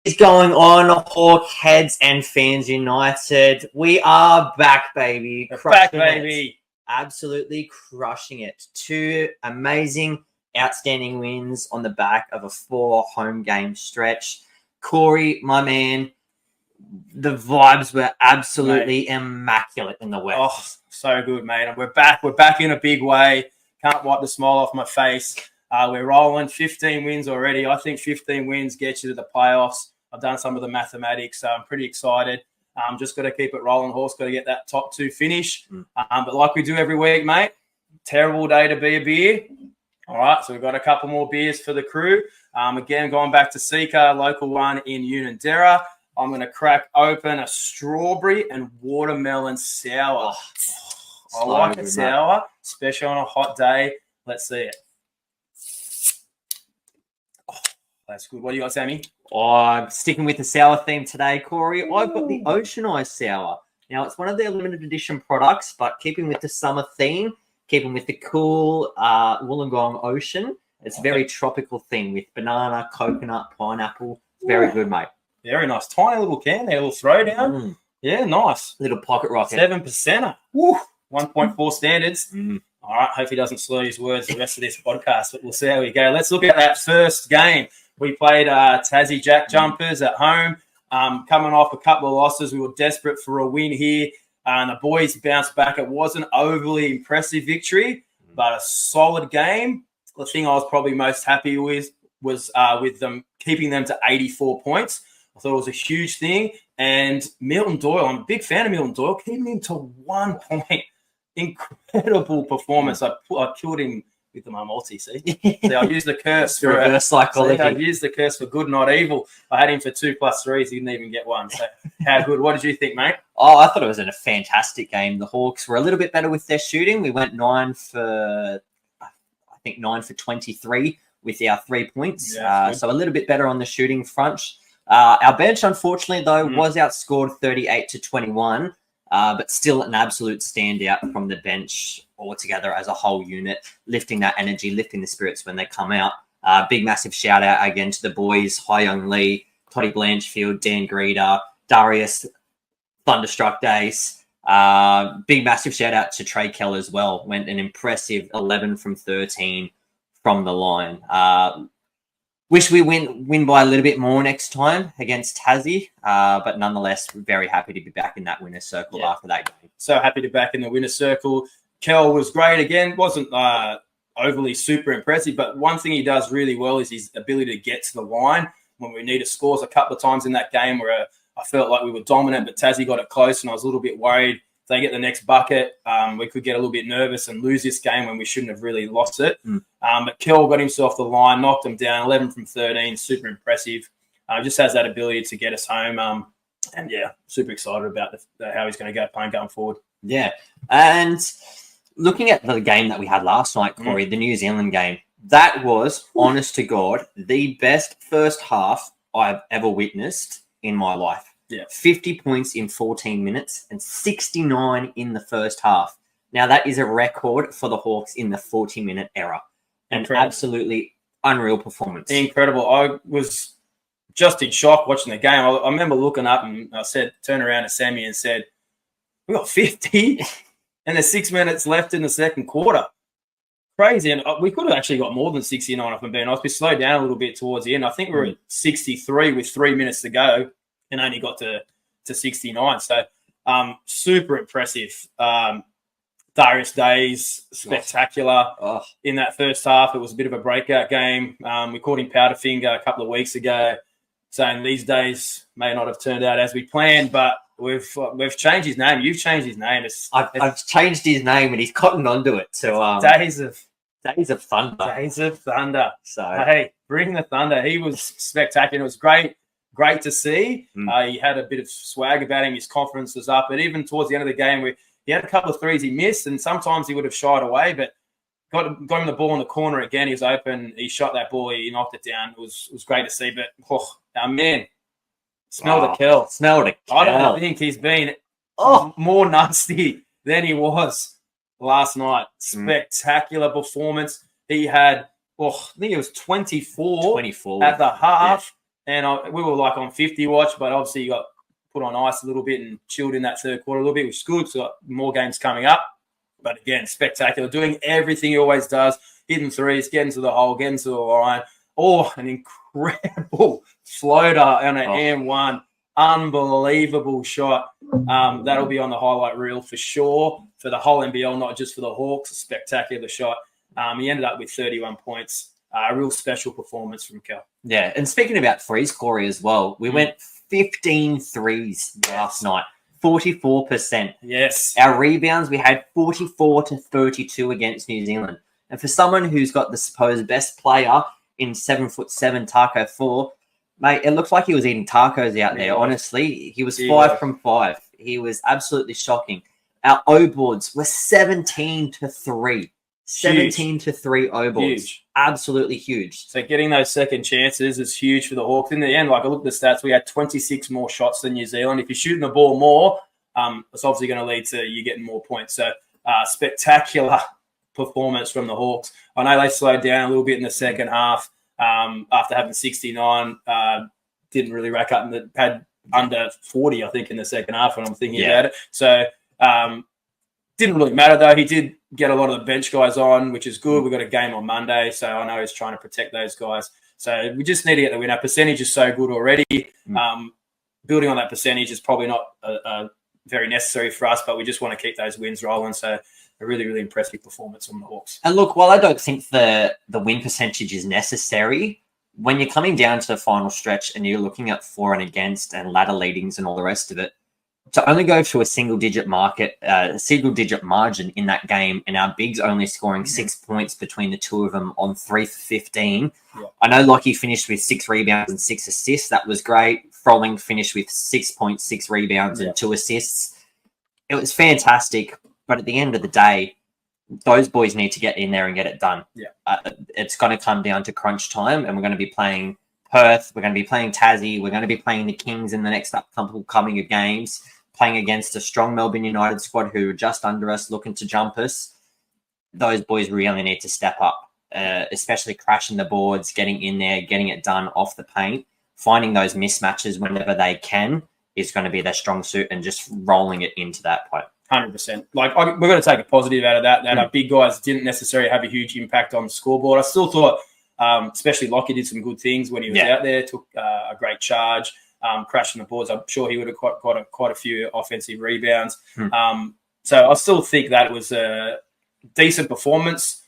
is going on, Hawk heads and fans united? We are back, baby. Crushing it. Absolutely crushing it. 2 amazing, outstanding wins on the back of a 4 home game stretch. Corey, my man, the vibes were absolutely immaculate in the West. Oh, so good, mate. And we're back. We're back in a big way. Can't wipe the smile off my face. We're rolling 15 wins already. I think 15 wins gets you to the playoffs. I've done some of the mathematics, so I'm pretty excited. Just got to keep it rolling. Hawks got to get that top 2 finish. But like we do every week, mate, terrible day to be a beer. All right, so we've got a couple more beers for the crew. Again, going back to Sika, local one in Unanderra. I'm going to crack open a strawberry and watermelon sour. I like it sour, especially on a hot day. Let's see it. That's good. What do you got, Sammy? I'm sticking with the sour theme today, Corey. I've got the Ocean Eyes Sour. Now, it's one of their limited edition products, but keeping with the summer theme, keeping with the cool Wollongong Ocean. It's a very tropical thing with banana, coconut, pineapple. Very good, mate. Very nice. Tiny little can there, little throwdown. Yeah, nice. Little pocket rocket. 7%. Woo! 1.4 standards. All right, hope he doesn't slur his words the rest of this podcast, but we'll see how we go. Let's look at that first game. We played Tassie Jack Jumpers at home. Coming off a couple of losses, we were desperate for a win here. And the boys bounced back. It wasn't overly impressive victory, but a solid game. The thing I was probably most happy with was with them keeping them to 84 points. I thought it was a huge thing. And Milton Doyle, I'm a big fan of Milton Doyle, keeping him to 1 point. Incredible performance. I killed him with my multi, see? I used the curse for reverse psychology. I used the curse for good, not evil. I had him for 2 + 3s. He didn't even get one. So how good? What did you think, mate? Oh, I thought it was a fantastic game. The Hawks were a little bit better with their shooting. We went 9 for 23 with our 3 points. So a little bit better on the shooting front. Our bench, unfortunately, though, was outscored 38-21. But still an absolute standout from the bench altogether as a whole unit, lifting that energy, lifting the spirits when they come out. Big, massive shout out again to the boys, Hai Young Lee, Toddy Blanchfield, Dan Greeder, Darius, Thunderstruck Dace. Big, massive shout out to Trey Kell as well. Went an impressive 11 from 13 from the line. Wish we win by a little bit more next time against Tassie, but nonetheless, we're very happy to be back in that winner's circle after that game. So happy to be back in the winner's circle. Kel was great again. Wasn't overly super impressive, but one thing he does really well is his ability to get to the line when we needed scores. A couple of times in that game where I felt like we were dominant, but Tassie got it close, and I was a little bit worried if they get the next bucket, we could get a little bit nervous and lose this game when we shouldn't have really lost it. But Kel got himself the line, knocked him down, 11 from 13, super impressive. Just has that ability to get us home. And, yeah, super excited about how he's going to go playing going forward. Yeah, and looking at the game that we had last night, Corey, the New Zealand game, that was, honest to God, the best first half I've ever witnessed in my life. Yeah, 50 points in 14 minutes and 69 in the first half. Now, that is a record for the Hawks in the 40-minute era. An absolutely unreal performance. Incredible. I was just in shock watching the game. I remember looking up and I turned around to Sammy and said, we got 50 and there's 6 minutes left in the second quarter. Crazy. And we could have actually got more than 69 if I'm being honest. We slowed down a little bit towards the end. I think we were at 63 with 3 minutes to go and only got to 69. So super impressive. Darius Days, spectacular. In that first half, it was a bit of a breakout game. We called him Powderfinger a couple of weeks ago, saying these days may not have turned out as we planned, but we've changed his name. You've changed his name. I've changed his name, and he's cottoned onto it. So Days of Thunder. Days of Thunder. So hey, bring the thunder. He was spectacular. It was great to see. He had a bit of swag about him. His confidence was up. But even towards the end of the game, he had a couple of threes he missed, and sometimes he would have shied away, but got him the ball in the corner again. He was open. He shot that ball. He knocked it down. It was great to see. But, our man, smell the Kel. Smell the Kel. I don't think he's been more nasty than he was last night. Spectacular performance. He had, I think it was 24 at the half. and we were like on 50 watch, but obviously you got put on ice a little bit and chilled in that third quarter a little bit, which is good. So got more games coming up. But again, spectacular, doing everything he always does, hitting threes, getting to the hole, getting to the line. Oh, an incredible floater on an M1. Unbelievable shot. That'll be on the highlight reel for sure for the whole NBL, not just for the Hawks. A spectacular shot. He ended up with 31 points. A real special performance from Kel. Yeah, and speaking about threes, Corey, as well, we went 15 threes last night, 44%. Yes. Our rebounds, we had 44 to 32 against New Zealand. And for someone who's got the supposed best player in 7'7" Taco 4, mate, it looks like he was eating tacos out there. Honestly, he was 5 from 5. He was absolutely shocking. Our O boards were 17 to 3. 17 to 3 O boards. Huge. Absolutely huge. So getting those second chances is huge for the Hawks. In the end, like I looked at the stats, we had 26 more shots than New Zealand. If you're shooting the ball more, it's obviously going to lead to you getting more points. So spectacular performance from the Hawks. I know they slowed down a little bit in the second half after having 69. Didn't really rack up and had under 40, I think, in the second half when I'm thinking about it. So didn't really matter, though. He did get a lot of the bench guys on, which is good. We've got a game on Monday, so I know he's trying to protect those guys. So we just need to get the win. Our percentage is so good already. Building on that percentage is probably not very necessary for us, but we just want to keep those wins rolling. So a really, really impressive performance from the Hawks. And look, while I don't think the win percentage is necessary, when you're coming down to the final stretch and you're looking at for and against and ladder leadings and all the rest of it, to only go to a single-digit margin in that game, and our bigs only scoring 6 points between the two of them on 3 for 15. Yeah. I know Lockie finished with 6 rebounds and 6 assists. That was great. Froling finished with 6.6 rebounds and 2 assists. It was fantastic. But at the end of the day, those boys need to get in there and get it done. Yeah, it's going to come down to crunch time, and we're going to be playing Perth. We're going to be playing Tassie. We're going to be playing the Kings in the next couple coming of games, playing against a strong Melbourne United squad who are just under us, looking to jump us. Those boys really need to step up, especially crashing the boards, getting in there, getting it done off the paint, finding those mismatches whenever they can is going to be their strong suit, and just rolling it into that point. 100%. Like, we're going to take a positive out of that. That our big guys didn't necessarily have a huge impact on the scoreboard. I still thought, especially Lockie did some good things when he was out there, took a great charge, crashing the boards. I'm sure he would have got quite a few offensive rebounds. So I still think that was a decent performance.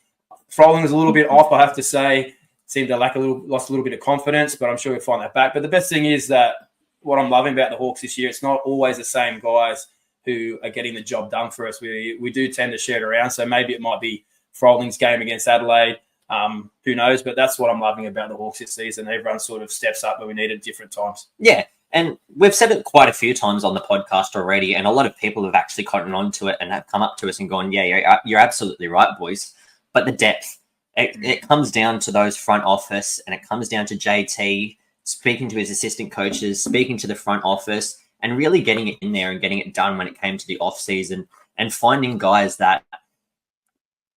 Froling was a little bit off, I have to say. Seemed to lost a little bit of confidence, but I'm sure we'll find that back. But the best thing is that what I'm loving about the Hawks this year, it's not always the same guys who are getting the job done for us. We do tend to share it around, so maybe it might be Froling's game against Adelaide. Who knows? But that's what I'm loving about the Hawks this season. Everyone sort of steps up when we need it at different times. Yeah, and we've said it quite a few times on the podcast already, and a lot of people have actually cottoned on to it and have come up to us and gone, yeah, you're absolutely right, boys. But the depth, it comes down to those front office, and it comes down to JT speaking to his assistant coaches, speaking to the front office, and really getting it in there and getting it done when it came to the off season, and finding guys that,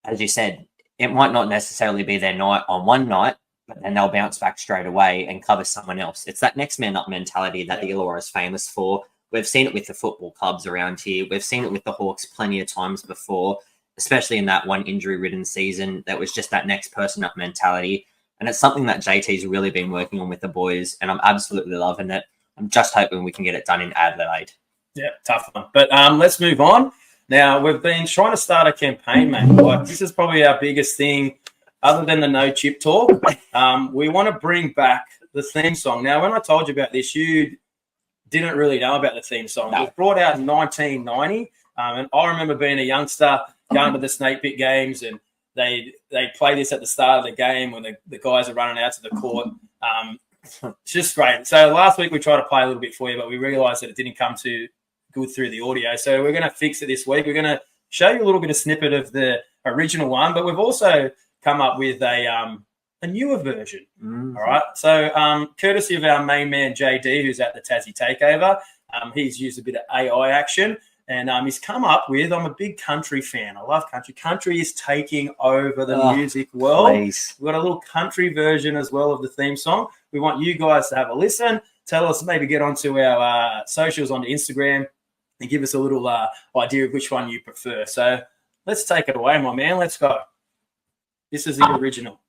as you said, it might not necessarily be their night on one night, but then they'll bounce back straight away and cover someone else. It's that next man up mentality that the Illawarra is famous for. We've seen it with the football clubs around here. We've seen it with the Hawks plenty of times before, especially in that one injury-ridden season. That was just that next person up mentality. And it's something that JT's really been working on with the boys, and I'm absolutely loving it. I'm just hoping we can get it done in Adelaide. Yeah, tough one. But let's move on. Now, we've been trying to start a campaign, mate. Like, this is probably our biggest thing other than the no chip talk. We want to bring back the theme song. Now, when I told you about this, you didn't really know about the theme song. No. It was brought out in 1990. And I remember being a youngster going to the Snake Pit games, and they play this at the start of the game when the guys are running out to the court. It's just great. So last week we tried to play a little bit for you, but we realised that it didn't come too good through the audio. So we're going to fix it this week. We're going to show you a little bit of snippet of the original one, but we've also come up with a newer version. All right. So courtesy of our main man, JD, who's at the Tassie Takeover, he's used a bit of AI action, And he's come up with, I'm a big country fan. I love country. Country is taking over the music world. Please. We've got a little country version as well of the theme song. We want you guys to have a listen. Tell us, maybe get onto our socials on Instagram and give us a little idea of which one you prefer. So let's take it away, my man. Let's go. This is the original.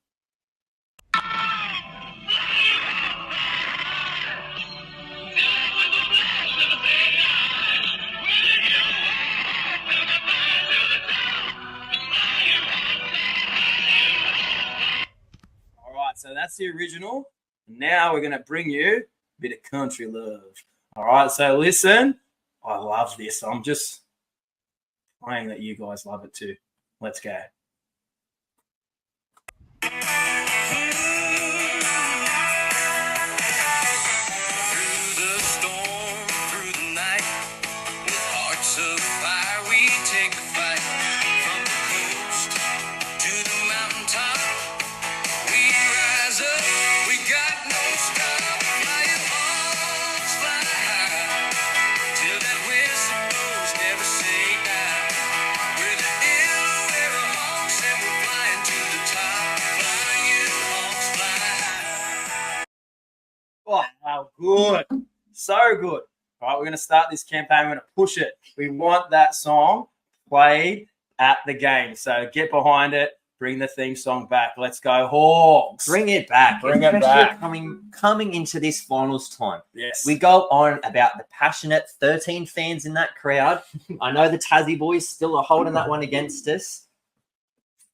So that's the original. Now we're going to bring you a bit of country love. All right, so listen. I love this. I'm just praying that you guys love it too. Let's go. Wow, good. So good. All right, we're going to start this campaign. We're going to push it. We want that song played at the game. So get behind it. Bring the theme song back. Let's go, Hawks. Bring it back. Bring it back. Coming into this finals time. Yes. We go on about the passionate 13 fans in that crowd. I know the Tassie boys still are holding that one against us.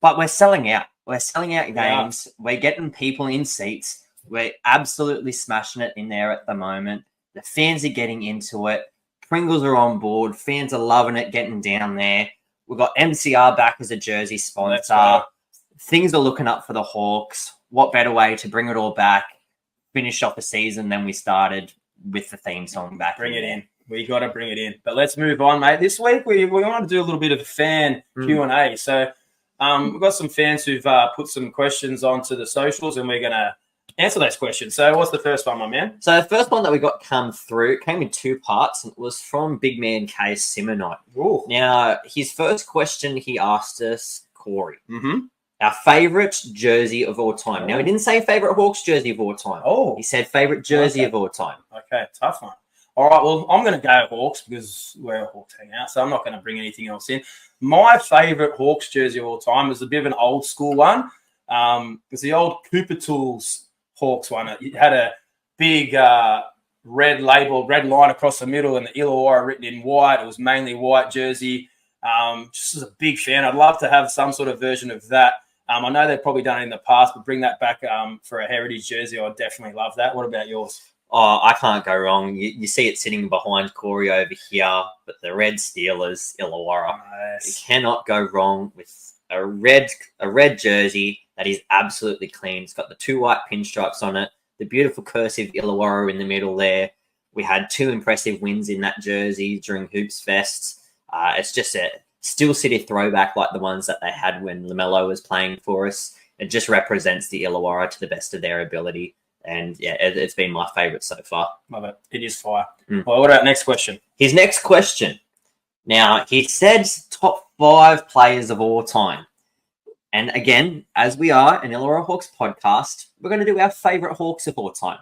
But we're selling out. We're selling out games. Yeah. We're getting people in seats. We're absolutely smashing it in there at the moment. The fans are getting into it. Pringles are on board. Fans are loving it, getting down there. We've got MCR back as a jersey sponsor. Things are looking up for the Hawks. What better way to bring it all back, finish off the season than we started with the theme song back. Bring it in. We got to bring it in. But let's move on, mate. This week we want to do a little bit of fan Q&A. So we've got some fans who've put some questions onto the socials, and we're going to answer those questions. So what's the first one, my man? So the first one that we got come through, it came in two parts, and it was from Big Man K Simonite. Ooh. Now, his first question, he asked us, Corey, our favourite jersey of all time. Now, he didn't say favourite Hawks jersey of all time. Oh. He said favourite jersey of all time. Okay, tough one. All right, well, I'm going to go Hawks because we're a Hawks Hangout, so I'm not going to bring anything else in. My favourite Hawks jersey of all time is a bit of an old school one. It's the old Cooper Tools Hawks one. It had a big red line across the middle and the Illawarra written in white. It was mainly white jersey. Just as a big fan, I'd love to have some sort of version of that. I know they've probably done it in the past, but bring that back for a heritage jersey. I'd definitely love that. What about yours? Oh, I can't go wrong. You see it sitting behind Corey over here, but the red Steelers, Illawarra. Nice. You cannot go wrong with a red jersey that is absolutely clean. It's got the two white pinstripes on it, the beautiful cursive Illawarra in the middle there. We had two impressive wins in that jersey during Hoops Fest. It's just a Steel City throwback like the ones that they had when LaMelo was playing for us. It just represents the Illawarra to the best of their ability. And, yeah, it's been my favourite so far. Love it. It is fire. Well, what about next question? His next question. Now, he said top 5 players of all time. And again, as we are an Illawarra Hawks podcast, we're going to do our favourite Hawks of all time.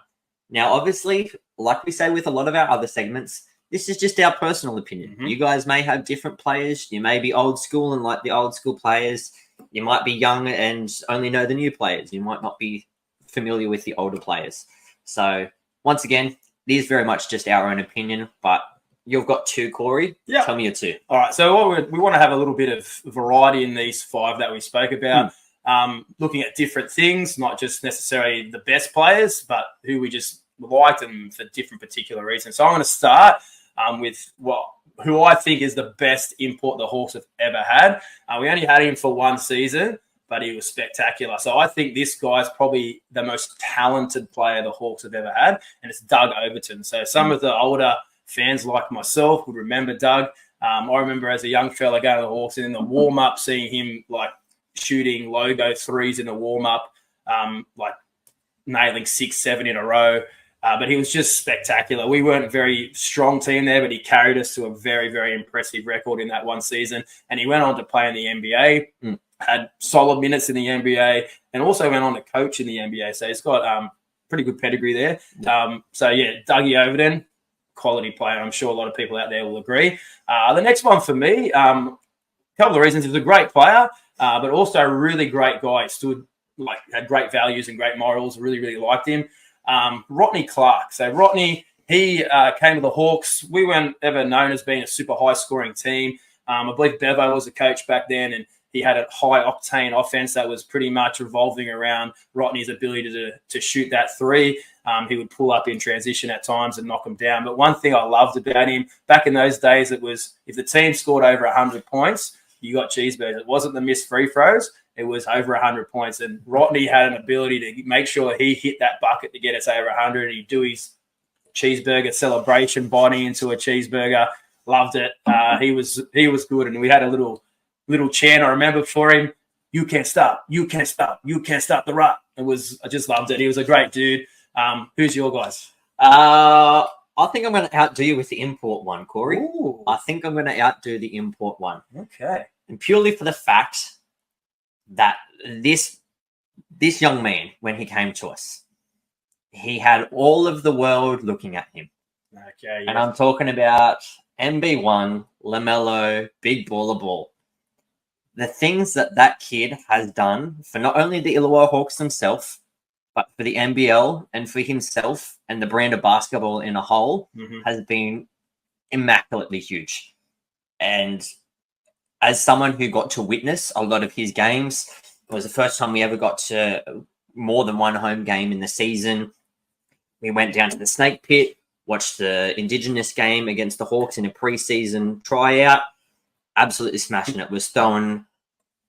Now, obviously, like we say with a lot of our other segments, this is just our personal opinion. You guys may have different players. You may be old school and like the old school players. You might be young and only know the new players. You might not be familiar with the older players. So, once again, it is very much just our own opinion, but you've got 2, Corey. Yeah. Tell me your 2. All right. So we want to have a little bit of variety in these 5 that we spoke about, looking at different things, not just necessarily the best players, but who we just liked and for different particular reasons. So I'm going to start with who I think is the best import the Hawks have ever had. We only had him for 1 season, but he was spectacular. So I think this guy's probably the most talented player the Hawks have ever had, and it's Doug Overton. So some of the older fans like myself would remember Doug. I remember as a young fella going to the Hawks and in the warm-up seeing him like shooting logo threes in the warm-up, like nailing 6, 7 in a row. But he was just spectacular. We weren't a very strong team there, but he carried us to a very, very impressive record in that one season. And he went on to play in the NBA, had solid minutes in the NBA, and also went on to coach in the NBA. So he's got pretty good pedigree there. Dougie Overton, quality player. I'm sure a lot of people out there will agree. The next one for me, a couple of reasons. He was a great player, but also a really great guy. He had great values and great morals. Really, really liked him. Rodney Clark. So Rodney, he came to the Hawks. We weren't ever known as being a super high-scoring team. I believe Bevo was the coach back then, and he had a high-octane offense that was pretty much revolving around Rodney's ability to shoot that three. He would pull up in transition at times and knock them down. But one thing I loved about him, back in those days, it was if the team scored over 100 points, you got cheeseburgers. It wasn't the missed free throws. It was over 100 points. And Rodney had an ability to make sure he hit that bucket to get us over 100. He'd do his cheeseburger celebration, biting into a cheeseburger. Loved it. He was good. And we had a little chant I remember for him. You can't stop. You can't stop. You can't stop the rock. I just loved it. He was a great dude. Who's your guys? I think I'm going to outdo you with the import one, Corey. Ooh. I think I'm going to outdo the import one. Okay. And purely for the fact that this young man, when he came to us, he had all of the world looking at him. Okay. And I'm talking about MB1, LaMelo, Big Baller Ball. The things that kid has done for not only the Illawarra Hawks themselves, but for the NBL and for himself and the brand of basketball in a whole has been immaculately huge. And as someone who got to witness a lot of his games, it was the first time we ever got to more than one home game in the season. We went down to the Snake Pit, watched the Indigenous game against the Hawks in a preseason tryout. Absolutely smashing it. Was throwing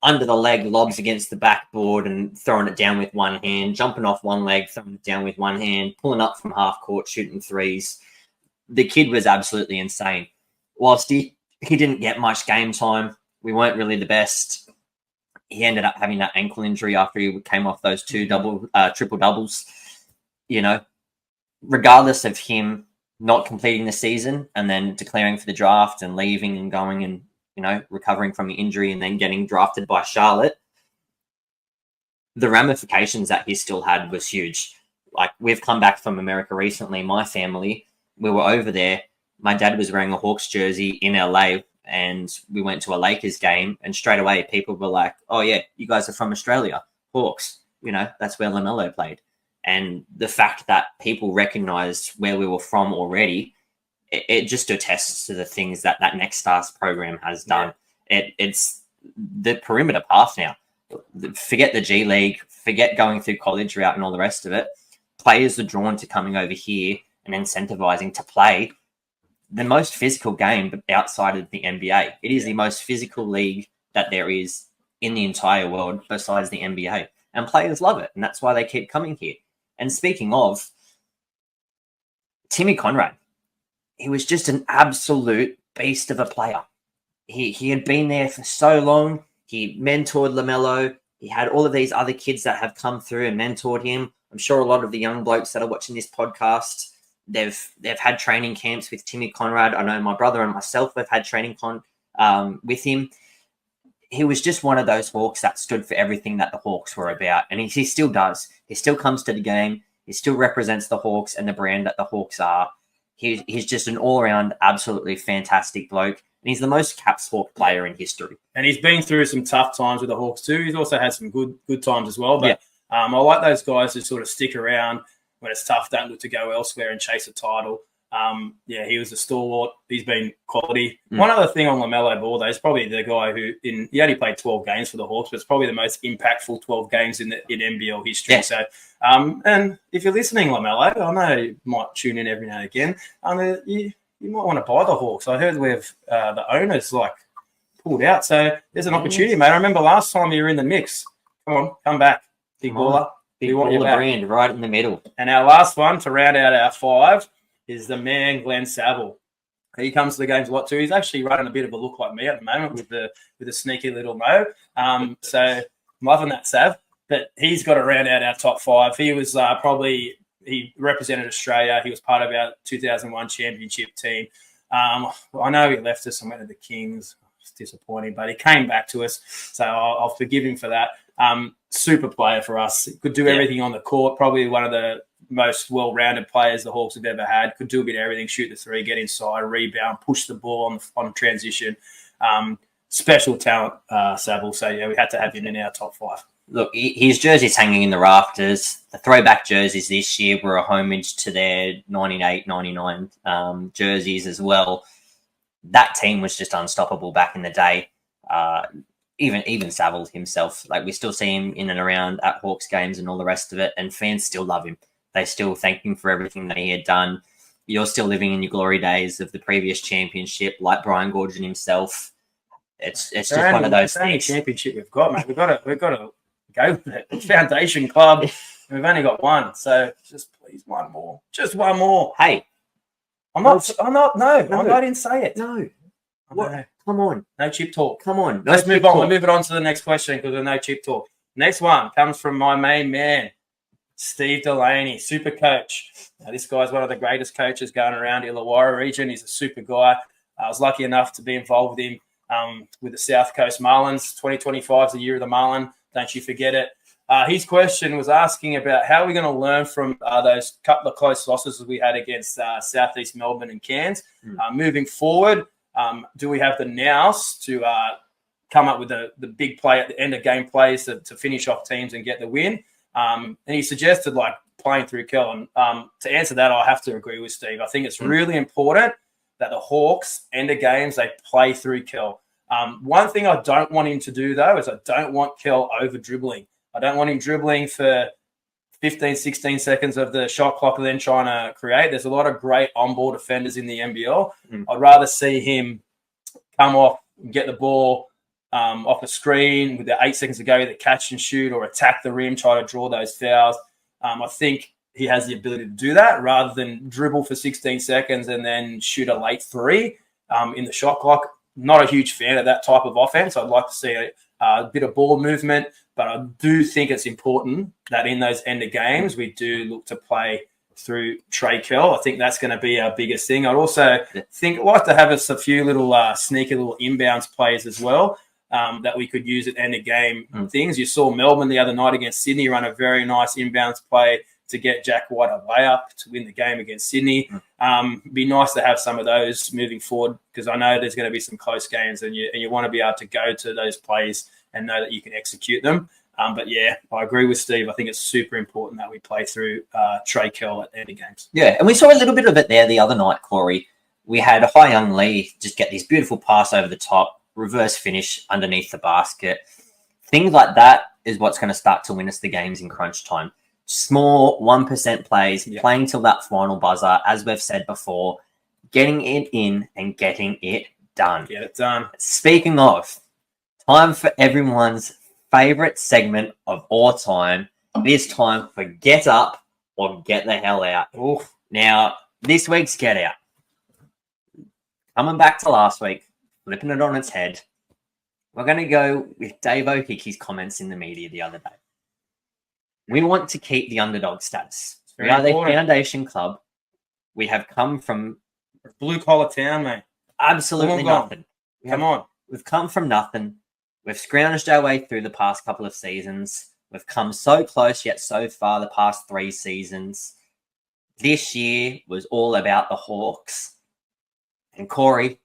under the leg lobs against the backboard and throwing it down with one hand, jumping off one leg, throwing it down with one hand, pulling up from half court, shooting threes. The kid was absolutely insane. Whilst he didn't get much game time, we weren't really the best. He ended up having that ankle injury after he came off those two triple doubles. You know, regardless of him not completing the season and then declaring for the draft and leaving and going and, you know, recovering from the injury and then getting drafted by Charlotte, the ramifications that he still had was huge. Like, we've come back from America recently. My family, we were over there. My dad was wearing a Hawks jersey in LA, and we went to a Lakers game, and straight away people were like, oh yeah, you guys are from Australia, Hawks. You know, that's where LaMelo played. And the fact that people recognized where we were from already, it just attests to the things that Next Stars program has done. Yeah. It's the perimeter path now. Forget the G League, forget going through college route and all the rest of it. Players are drawn to coming over here and incentivizing to play the most physical game outside of the NBA. It is the most physical league that there is in the entire world besides the NBA. And players love it, and that's why they keep coming here. And speaking of, Timmy Conrad, he was just an absolute beast of a player. He had been there for so long. He mentored LaMelo. He had all of these other kids that have come through and mentored him. I'm sure a lot of the young blokes that are watching this podcast, they've had training camps with Timmy Conrad. I know my brother and myself have had training with him. He was just one of those Hawks that stood for everything that the Hawks were about. And he still does. He still comes to the game. He still represents the Hawks and the brand that the Hawks are. He's just an all-around absolutely fantastic bloke. And he's the most caps Hawk player in history. And he's been through some tough times with the Hawks too. He's also had some good times as well. But I like those guys who sort of stick around when it's tough, don't look to go elsewhere and chase a title. He was a stalwart. He's been quality. One other thing on LaMelo Ball, though, is probably the guy who he only played 12 games for the Hawks, but it's probably the most impactful 12 games in NBL history. Yeah. So, and if you're listening, LaMelo, I know you might tune in every now and again. You might want to buy the Hawks. I heard we've the owners pulled out, so there's an opportunity, mate. I remember last time you were in the mix. Come back, big baller. Big baller brand right in the middle. And our last one to round out our five is the man Glenn Saville. He comes to the games a lot too. He's actually running a bit of a look like me at the moment with the sneaky little mo. So I'm loving that Sav. But he's got to round out our top five. He was probably he represented Australia. He was part of our 2001 championship team. I know he left us and went to the Kings. It's disappointing, but he came back to us, so I'll forgive him for that. Super player for us. Could do everything on the court. Probably one of the most well-rounded players the Hawks have ever had. Could do a bit of everything, shoot the three, get inside, rebound, push the ball on transition. Special talent, Saville. So, yeah, we had to have him in our top 5. Look, his jersey's hanging in the rafters. The throwback jerseys this year were a homage to their 98, 99 jerseys as well. That team was just unstoppable back in the day. Even Saville himself, like we still see him in and around at Hawks games and all the rest of it, and fans still love him. They still thank him for everything that he had done. You're still living in your glory days of the previous championship, like Brian Goorjian himself. It's just one of those things. Championship we've got, mate. We've got to go with it. It's Foundation Club. We've only got one, so just please one more. Just one more. Hey, I'm not. I didn't say it. No. What? Come on. No chip talk. Come on. Let's move on. We'll move it on to the next question because there's no chip talk. Next one comes from my main man, Steve Delaney, super coach. Now, this guy's one of the greatest coaches going around Illawarra region. He's a super guy. I was lucky enough to be involved with him with the South Coast Marlins. 2025 is the year of the Marlin. Don't you forget it. His question was asking about how we're going to learn from those couple of close losses we had against Southeast Melbourne and Cairns. Moving forward, do we have the nous to come up with the big play at the end of game plays to finish off teams and get the win? And he suggested like playing through Kel. And to answer that, I have to agree with Steve. I think it's really important that the Hawks end of games, they play through Kel. One thing I don't want him to do, though, is I don't want Kel over dribbling. I don't want him dribbling for 15, 16 seconds of the shot clock and then trying to create. There's a lot of great on-ball defenders in the NBL. I'd rather see him come off and get the ball off the screen with the 8 seconds to go, either catch and shoot or attack the rim, try to draw those fouls. I think he has the ability to do that rather than dribble for 16 seconds and then shoot a late three in the shot clock. Not a huge fan of that type of offense. I'd like to see a bit of ball movement, but I do think it's important that in those end of games, we do look to play through Trey Kell. I think that's going to be our biggest thing. I'd also like to have us a few little sneaky little inbounds plays as well that we could use at end of game things. You saw Melbourne the other night against Sydney run a very nice inbounds play to get Jack White a layup to win the game against Sydney. Be nice to have some of those moving forward because I know there's going to be some close games and you want to be able to go to those plays and know that you can execute them. But, yeah, I agree with Steve. I think it's super important that we play through Trey Kell at end of games. Yeah, and we saw a little bit of it there the other night, Corey. We had Hai Young Lee just get this beautiful pass over the top, reverse finish underneath the basket. Things like that is what's going to start to win us the games in crunch time. Small 1% plays, playing till that final buzzer, as we've said before, getting it in and getting it done. Get it done. Speaking of, time for everyone's favourite segment of all time. This time for Get Up or Get the Hell Out. Oof. Now, this week's Get Out. Coming back to last week, flipping it on its head, we're going to go with Dave O'Hickey's comments in the media the other day. We want to keep the underdog status. We are the Foundation Club. We have come from blue-collar town, mate. Absolutely nothing. Come on. We've come from nothing. We've scrounged our way through the past couple of seasons. We've come so close, yet so far the past 3 seasons. This year was all about the Hawks. And Corey,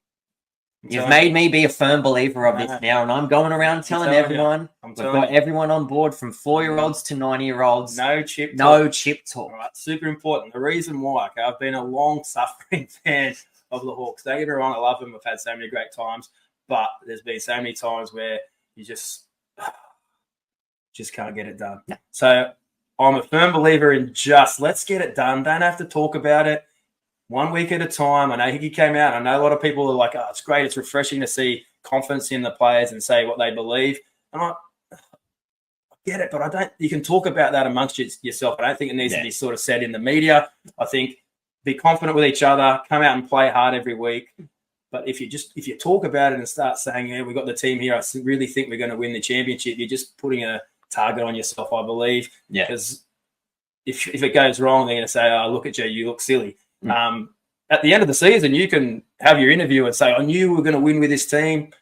you've made me be a firm believer of this now, and I'm going around telling everyone. We've got everyone on board from 4-year-olds to 90-year-olds. No chip talk. No chip talk. All right, super important. The reason why, okay, I've been a long-suffering fan of the Hawks. Don't get me wrong, I love them. I've had so many great times, but there's been so many times where you just can't get it done. No. So I'm a firm believer in just let's get it done. Don't have to talk about it. 1 week at a time. I know Hickey came out. I know a lot of people are like, oh, it's great. It's refreshing to see confidence in the players and say what they believe. And I get it, but you can talk about that amongst yourself. I don't think it needs to be sort of said in the media. I think be confident with each other, come out and play hard every week. But if you talk about it and start saying, yeah, we've got the team here, I really think we're going to win the championship, you're just putting a target on yourself, I believe. Yeah. Because if it goes wrong, they're going to say, "Oh, look at you, you look silly." At the end of the season, you can have your interview and say, "I knew we were going to win with this team."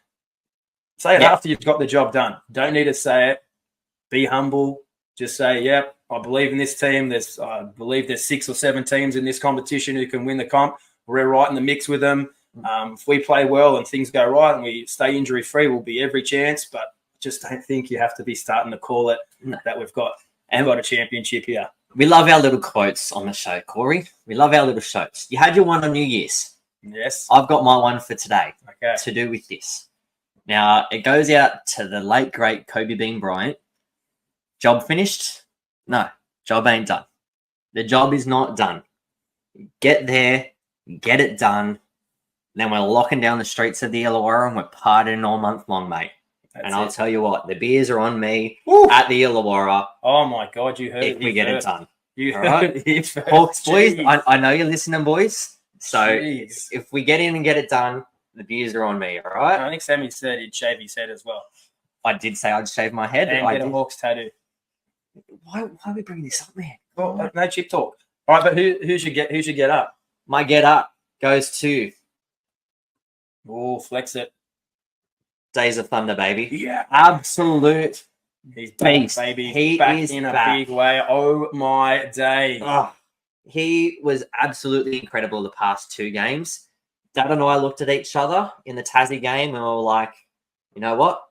Say it after you've got the job done. Don't need to say it. Be humble. Just say, "Yep, I believe in this team. I believe there's 6 or 7 teams in this competition who can win the comp. We're right in the mix with them. If we play well and things go right and we stay injury-free, we'll be every chance." But just don't think you have to be starting to call it that we've got a championship here. We love our little quotes on the show, Corey. We love our little shows. You had your one on New Year's. Yes. I've got my one for today Okay. to do with this. Now, it goes out to the late, great Kobe Bean Bryant. Job finished? No, job ain't done. The job is not done. Get there, get it done. Then we're locking down the streets of the Illawarra and we're partying all month long, mate. I'll tell you what, the beers are on me at the Illawarra. Oh, my God, you heard it. If we get it done. You heard it first. Hawks, boys, I know you're listening, boys. So if we get in and get it done, the beers are on me, all right? I think Sammy said he'd shave his head as well. I did say I'd shave my head. And get a Hawks tattoo. Why are we bringing this up, man? Well, no chip talk. All right, but who should get up? My get up goes to flex it. Days of Thunder, baby. Yeah. Absolute He's beast. back, baby. He back is in a back. big way. Oh, my day. Oh, he was absolutely incredible the past 2 games. Dad and I looked at each other in the Tassie game and we were like, you know what?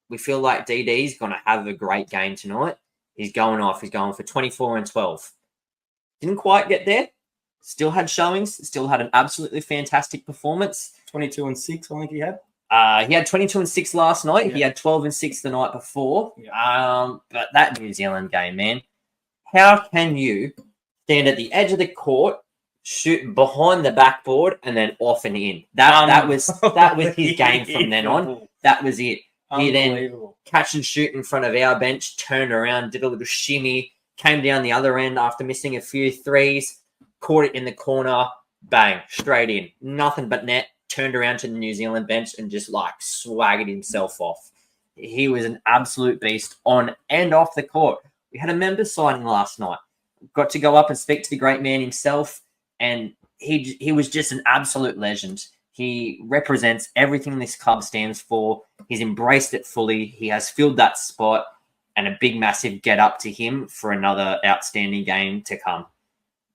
We feel like DD's going to have a great game tonight. He's going off. He's going for 24 and 12. Didn't quite get there. Still had showings. Still had an absolutely fantastic performance. 22 and 6, I think he had. He had 22 and 6 last night. Yeah. He had 12 and 6 the night before. Yeah. But that New Zealand game, man, how can you stand at the edge of the court, shoot behind the backboard, and then off and in? That was his game from then on. That was it. He then catch and shoot in front of our bench, turned around, did a little shimmy, came down the other end after missing a few threes, caught it in the corner, bang, straight in. Nothing but net. Turned around to the New Zealand bench and just swaggered himself off. He was an absolute beast on and off the court. We had a member signing last night. Got to go up and speak to the great man himself, and he was just an absolute legend. He represents everything this club stands for. He's embraced it fully. He has filled that spot, and a big, massive get up to him for another outstanding game to come.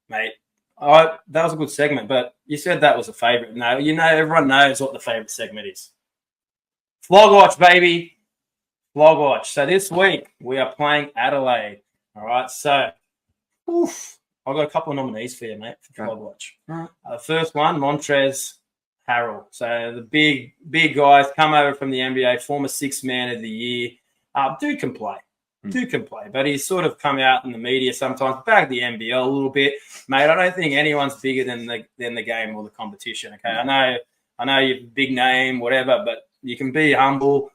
Mate, that was a good segment, but you said that was a favourite. No, everyone knows what the favourite segment is. Flog watch, baby. Flog watch. So this week we are playing Adelaide. All right, so I've got a couple of nominees for you, mate, for Flog watch. The first one, Montrez Harrell. So the big guys come over from the NBA, former 6th man of the year. Dude can play. But he's sort of come out in the media sometimes, bagged the NBL a little bit. Mate, I don't think anyone's bigger than the game or the competition, okay? I know you're a big name, whatever, but you can be humble.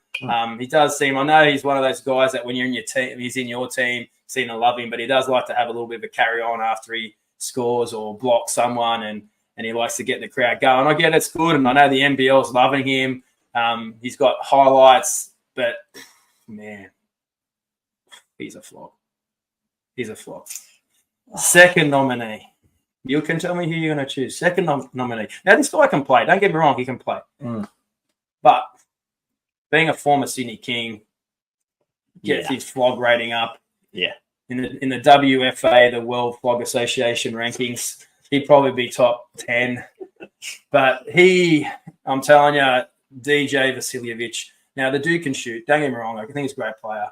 He does seem, I know he's one of those guys that when you're in your team, he's in your team, seem to love him, but he does like to have a little bit of a carry on after he scores or blocks someone, and he likes to get the crowd going. I get it's good, and I know the NBL's loving him. He's got highlights, but, man, he's a flop. Second nominee. You can tell me who you're going to choose. Second nominee. Now, this guy can play. Don't get me wrong. He can play. But being a former Sydney King gets his flog rating up. Yeah. In the WFA, the World Flog Association rankings, he'd probably be top 10. But I'm telling you, DJ Vasiljevic. Now, the dude can shoot. Don't get me wrong. I think he's a great player.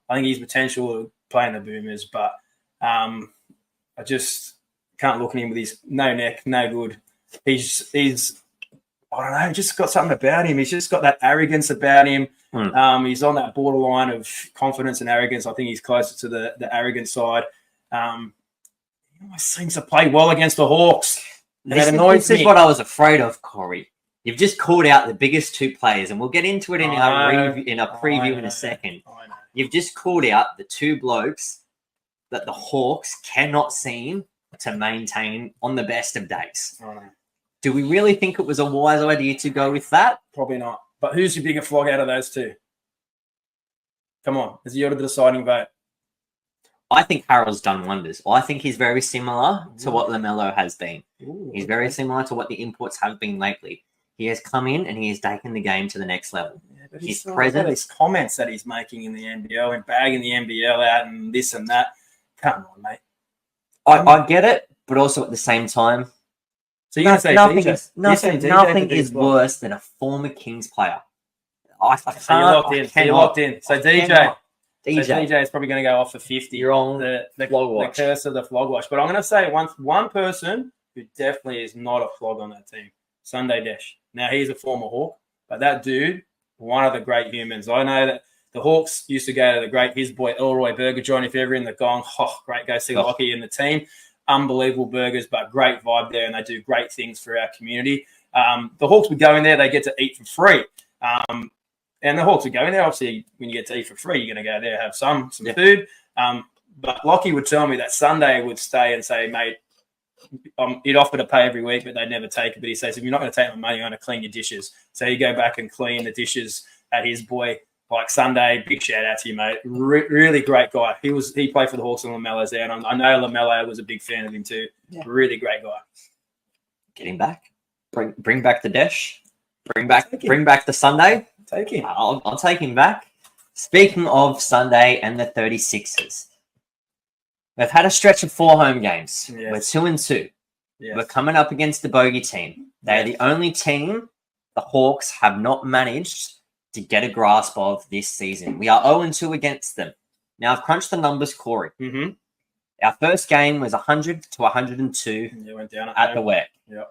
I think he's potential to play in the Boomers, but I just can't look at him with his no neck, no good. He's I don't know, just got something about him. He's just got that arrogance about him. He's on that borderline of confidence and arrogance. I think he's closer to the arrogant side. He always seems to play well against the Hawks. This is what I was afraid of, Corey. You've just called out the biggest 2 players, and we'll get into it in our preview in a second. You've just called out the 2 blokes that the Hawks cannot seem to maintain on the best of days. Do we really think it was a wise idea to go with that? Probably not. But who's your bigger flog out of those 2? Come on. Is you're the deciding vote? I think Harold's done wonders. I think he's very similar to what LaMelo has been. He's very similar to what the imports have been lately. He has come in and he has taken the game to the next level. Yeah, but His presence, these comments that he's making in the NBL and bagging the NBL out and this and that. Come on, mate. I get it, but also at the same time, so you're going to say nothing is worse than a former Kings player. So you're locked in. So DJ. DJ. So DJ is probably going to go off for 50. You're on the flog watch. The curse of the flog watch. But I'm going to say one person who definitely is not a flog on that team, Sunday Dash. Now, he's a former Hawk, but that dude, one of the great humans. I know that the Hawks used to go to the great, his boy Elroy Burger Joint, if you're ever in the Gong. Oh, great, go see Lockie and the team. Unbelievable burgers, but great vibe there, and they do great things for our community. The Hawks would go in there, they get to eat for free. And the Hawks would go in there. Obviously, when you get to eat for free, you're going to go there, have some food. But Lockie would tell me that Sunday would stay and say, mate, he'd offer to pay every week, but they'd never take it. But he says, if you're not going to take my money, you're going to clean your dishes. So you go back and clean the dishes at his boy. Like Sunday, big shout out to you, mate. Really great guy. He played for the Hawks and LaMelo's there, and I know LaMelo was a big fan of him too. Yeah. Really great guy. Get him back. Bring back the Dash. Bring back the Sunday. Take him. I'll take him back. Speaking of Sunday and the 36ers, we've had a stretch of 4 home games. Yes. We're 2-2. Yes. We're coming up against the bogey team. They're the only team the Hawks have not managed to get a grasp of this season. We are 0-2 against them. Now, I've crunched the numbers, Corey. Mm-hmm. Our first game was 100 to 102 went down at the WEC. Yep.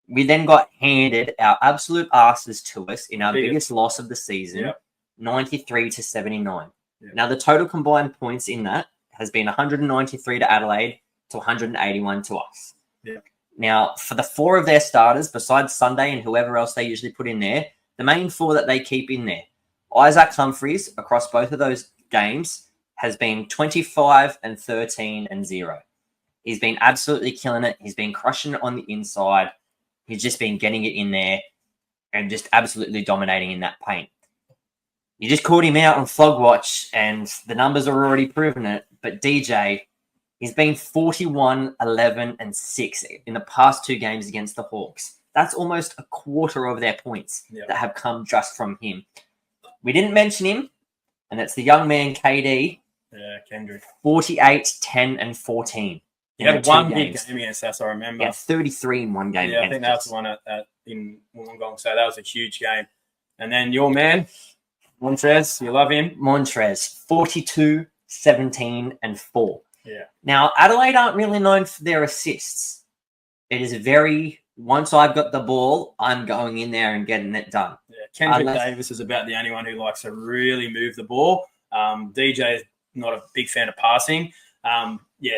We then got handed our absolute asses to us in our biggest loss of the season, 93 to 79. Yep. Now, the total combined points in that has been 193 to Adelaide to 181 to us. Yep. Now, for the 4 of their starters, besides Sunday and whoever else they usually put in there, the main 4 that they keep in there, Isaac Humphries across both of those games has been 25 and 13 and 0. He's been absolutely killing it. He's been crushing it on the inside. He's just been getting it in there and just absolutely dominating in that paint. You just called him out on Flog Watch, and the numbers are already proving it. But DJ, he's been 41, 11, and 6 in the past 2 games against the Hawks. That's almost a quarter of their points that have come just from him. We didn't mention him, and it's the young man KD. Yeah, Kendrick. 48, 10, and 14. He had one big game against us, I remember. Yeah, 33 in one game. Yeah, I think that was the one in Wollongong, so that was a huge game. And then your man, Montrez, you love him. Montrez, 42, 17, and 4. Yeah. Now, Adelaide aren't really known for their assists. It is very... Once I've got the ball, I'm going in there and getting it done. Yeah, Kendrick Davis is about the only one who likes to really move the ball. DJ is not a big fan of passing.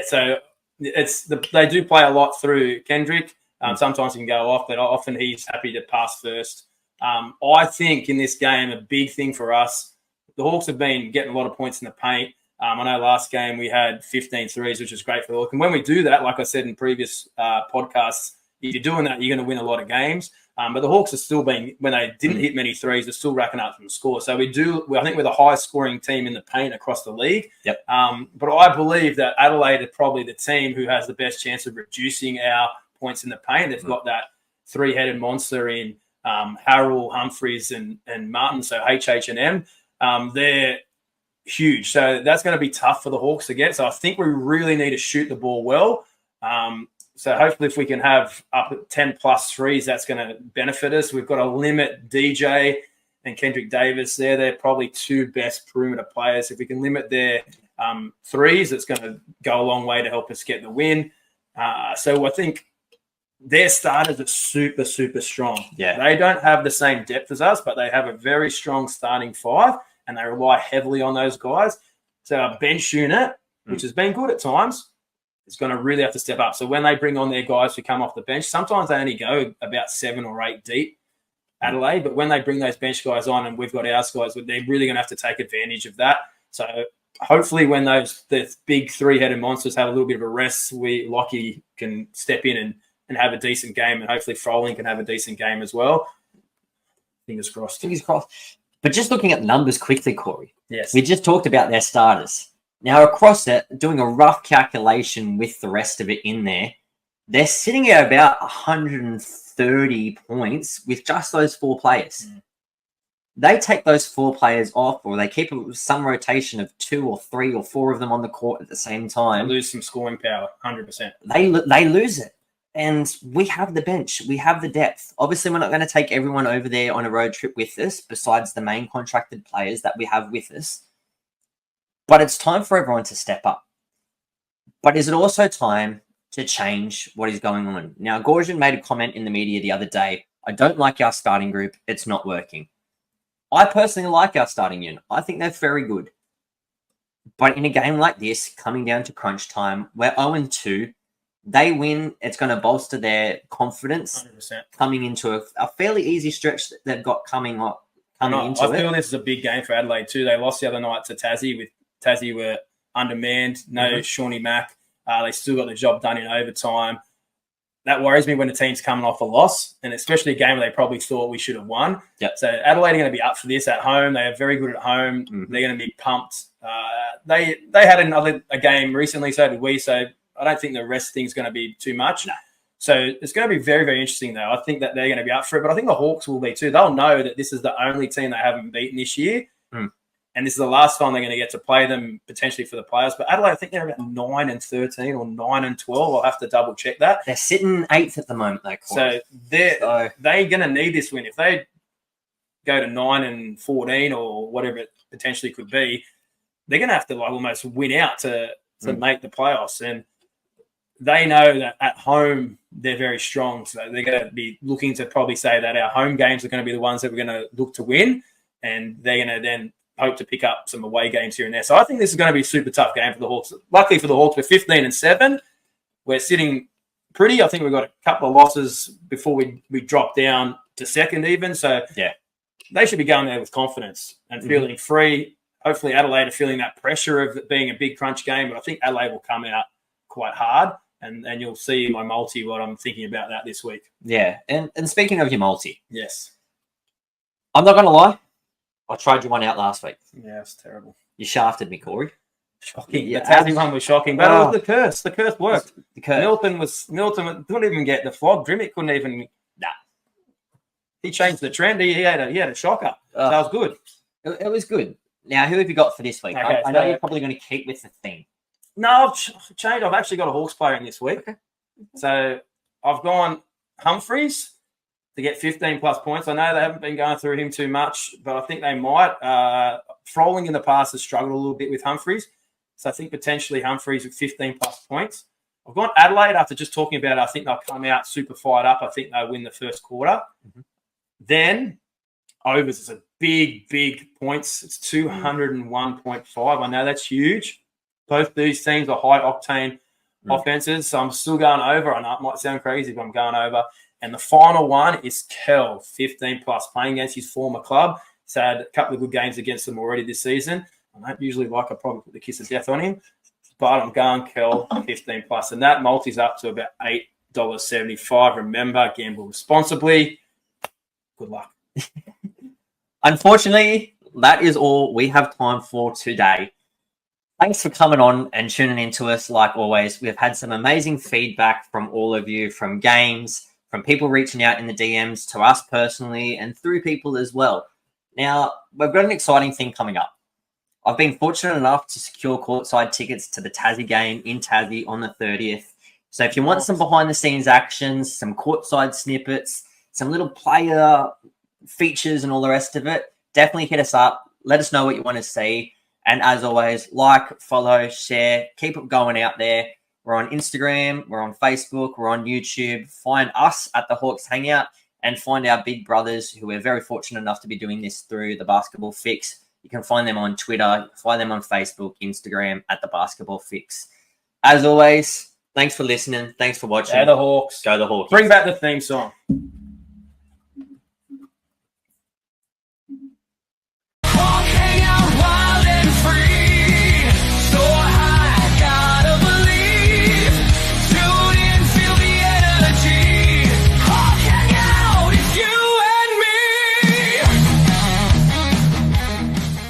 So they do play a lot through Kendrick. Sometimes he can go off, but often he's happy to pass first. I think in this game, a big thing for us, the Hawks have been getting a lot of points in the paint. I know last game we had 15 threes, which is great for the Hawks. And when we do that, like I said in previous podcasts, if you're doing that, you're going to win a lot of games. But the Hawks are still being, when they didn't hit many threes, they're still racking up some score. So I think we're the highest scoring team in the paint across the league. Yep. But I believe that Adelaide is probably the team who has the best chance of reducing our points in the paint. They've got that 3-headed monster in Harold, Humphries, and Martin, so HH&M. They're huge. So that's going to be tough for the Hawks to get. So I think we really need to shoot the ball well. So hopefully if we can have up at 10-plus threes, that's going to benefit us. We've got to limit DJ and Kendrick Davis there. They're probably 2 best perimeter players. If we can limit their threes, it's going to go a long way to help us get the win. So I think their starters are super, super strong. Yeah. They don't have the same depth as us, but they have a very strong starting 5, and they rely heavily on those guys. So our bench unit, which has been good at times, is going to really have to step up. So when they bring on their guys who come off the bench, sometimes they only go about 7 or 8 deep, Adelaide, but when they bring those bench guys on and we've got our guys, they're really going to have to take advantage of that. So hopefully when the big 3-headed monsters have a little bit of a rest, Lockie can step in and have a decent game, and hopefully Froling can have a decent game as well. Fingers crossed. Fingers crossed. But just looking at the numbers quickly, Corey. Yes. We just talked about their starters. Now, across it, doing a rough calculation with the rest of it in there, they're sitting at about 130 points with just those 4 players. They take those 4 players off, or they keep some rotation of 2 or 3 or 4 of them on the court at the same time. They lose some scoring power, 100%. They lose it. And we have the bench. We have the depth. Obviously, we're not going to take everyone over there on a road trip with us, besides the main contracted players that we have with us. But it's time for everyone to step up. But is it also time to change what is going on? Now, Gorgian made a comment in the media the other day. I don't like our starting group. It's not working. I personally like our starting unit. I think they're very good. But in a game like this, coming down to crunch time, we're 0-2. They win. It's going to bolster their confidence 100%. Coming into a fairly easy stretch that they've got coming up. I feel this is a big game for Adelaide too. They lost the other night to Tassie. With Tassie were undermanned. No Shawnee Mack. They still got the job done in overtime. That worries me when the team's coming off a loss, and especially a game where they probably thought we should have won. Yep. So Adelaide are going to be up for this at home. They are very good at home. They're going to be pumped. They had a game recently, so did we. So I don't think the rest thing's going to be too much. No. So it's going to be very, very interesting, though. I think that they're going to be up for it, but I think the Hawks will be too. They'll know that this is the only team they haven't beaten this year, and this is the last time they're going to get to play them potentially for the players. But Adelaide, I think they're about 9-13 or 9-12. I'll have to double check that. They're sitting 8th at the moment, though. So they're going to need this win. If they go to 9-14 or whatever it potentially could be, they're going to have to almost win out to make the playoffs. And they know that at home they're very strong. So they're going to be looking to probably say that our home games are going to be the ones that we're going to look to win. And they're going to then hope to pick up some away games here and there. So I think this is going to be a super tough game for the Hawks. Luckily for the Hawks, we're 15-7. We're sitting pretty. I think we've got a couple of losses before we drop down to second even. So yeah, they should be going there with confidence and feeling free. Hopefully Adelaide are feeling that pressure of it being a big crunch game, but I think Adelaide will come out quite hard. And you'll see in my multi what I'm thinking about that this week. Yeah, and speaking of your multi. Yes. I'm not going to lie. I tried you one out last week. Yeah, it's terrible. You shafted me, Corey. Shocking. Yeah, the Tassie one was shocking. But it was the curse. The curse worked. The curse. Milton couldn't even get the flog. Drimmick couldn't even. Nah. He changed the trend. He had a shocker. So that was good. It was good. Now, who have you got for this week? Okay, I know you're probably going to keep with the theme. No, I've changed. I've actually got a Hawks player in this week. Okay. So I've gone Humphreys to get 15-plus points. I know they haven't been going through him too much, but I think they might. Froling in the past has struggled a little bit with Humphreys. So I think potentially Humphreys with 15-plus points. I've gone Adelaide after just talking about it. I think they'll come out super fired up. I think they'll win the first quarter. Then overs is a big points. It's 201.5. I know that's huge. Both these teams are high-octane offenses, so I'm still going over. I know it might sound crazy, but I'm going over. And the final one is Kel, 15-plus, playing against his former club. He's had a couple of good games against them already this season. I don't usually like, I probably put the kiss of death on him, but I'm going Kel, 15-plus. And that multi's up to about $8.75. Remember, gamble responsibly. Good luck. Unfortunately, that is all we have time for today. Thanks for coming on and tuning in to us like always. We've had some amazing feedback from all of you, from games, from people reaching out in the DMs to us personally and through people as well. Now, we've got an exciting thing coming up. I've been fortunate enough to secure courtside tickets to the Tassie game in Tassie on the 30th. So if you want some behind-the-scenes actions, some courtside snippets, some little player features and all the rest of it, definitely hit us up. Let us know what you want to see. And as always, like, follow, share, keep it going out there. We're on Instagram, we're on Facebook, we're on YouTube. Find us at the Hawks Hangout and find our big brothers who we're very fortunate enough to be doing this through the Basketball Fix. You can find them on Twitter, find them on Facebook, Instagram at the Basketball Fix. As always, thanks for listening. Thanks for watching. Go the Hawks. Go the Hawks. Bring back the theme song.